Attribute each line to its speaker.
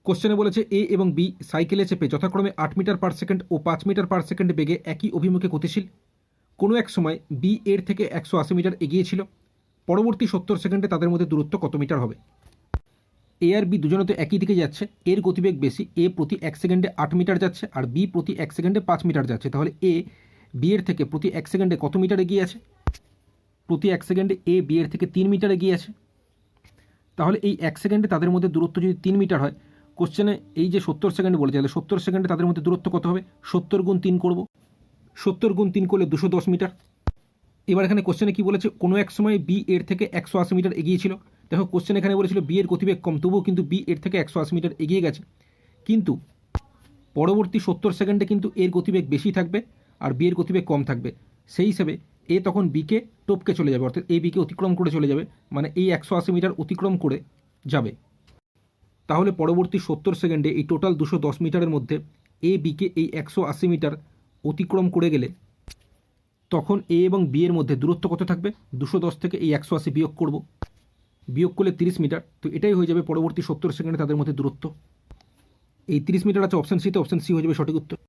Speaker 1: কোশ্চেনে বলেছে এ এবং বি সাইকেলে চেপে যথাক্রমে 8 মিটার পার সেকেন্ড ও 5 মিটার পার সেকেন্ড বেগে একই অভিমুখে গতিশীল। কোনো এক সময় বি এর থেকে 180 মিটার এগিয়ে ছিল। পরবর্তী 70 সেকেন্ডে তাদের মধ্যে দূরত্ব কত মিটার হবে? এ আর বি দুজনে তো একই দিকে যাচ্ছে, এর গতিবেগ বেশি, এ প্রতি 1 সেকেন্ডে 8 মিটার যাচ্ছে আর বি প্রতি 1 সেকেন্ডে 5 মিটার যাচ্ছে। তাহলে এ বি এর থেকে প্রতি 1 সেকেন্ডে কত মিটার এগিয়ে আছে? প্রতি 1 সেকেন্ডে এ বি এর থেকে 3 মিটার এগিয়ে আছে। তাহলে এই 1 সেকেন্ডে তাদের মধ্যে দূরত্ব যদি 3 মিটার হয়, কোশ্চেনে এই যে 70 সেকেন্ড বলেছে, তাহলে 70 সেকেন্ডে তাদের মধ্যে দূরত্ব কত হবে? 70 গুণ 3 করব, 70 গুণ 3 করলে 210 মিটার। এবার এখানে কোশ্চেনে কি বলেছে? কোনো এক সময় বি এর থেকে 180 মিটার এগিয়ে ছিল। দেখো কোশ্চেন এখানে বলেছিল বি এর গতিবেগ কম, তবুও কিন্তু বি এর থেকে 180 মিটার এগিয়ে গেছে। কিন্তু পরবর্তী 70 সেকেন্ডে কিন্তু এর গতিবেগ বেশি থাকবে আর বি এর গতিবেগ কম থাকবে। সেই হিসেবে এ তখন বিকে টপকে চলে যাবে, অর্থাৎ এ বিকে অতিক্রম করে চলে যাবে, মানে এই 180 মিটার অতিক্রম করে যাবে। তাহলে পরবর্তী 70 সেকেন্ডে এই টোটাল 210 মিটারের মধ্যে এ বিকে এই 180 মিটার অতিক্রম করে গেলে তখন এ এবং বি এর মধ্যে দূরত্ব কত থাকবে? 210 থেকে এই 180 বিয়োগ করব, বিয়োগ করলে 30 মিটার। তো এটাই হয়ে যাবে পরবর্তী 70 সেকেন্ডে তাদের মধ্যে দূরত্ব। এই 30 মিটার আছে অপশন সিতে, অপশন সি হয়ে যাবে সঠিক উত্তর।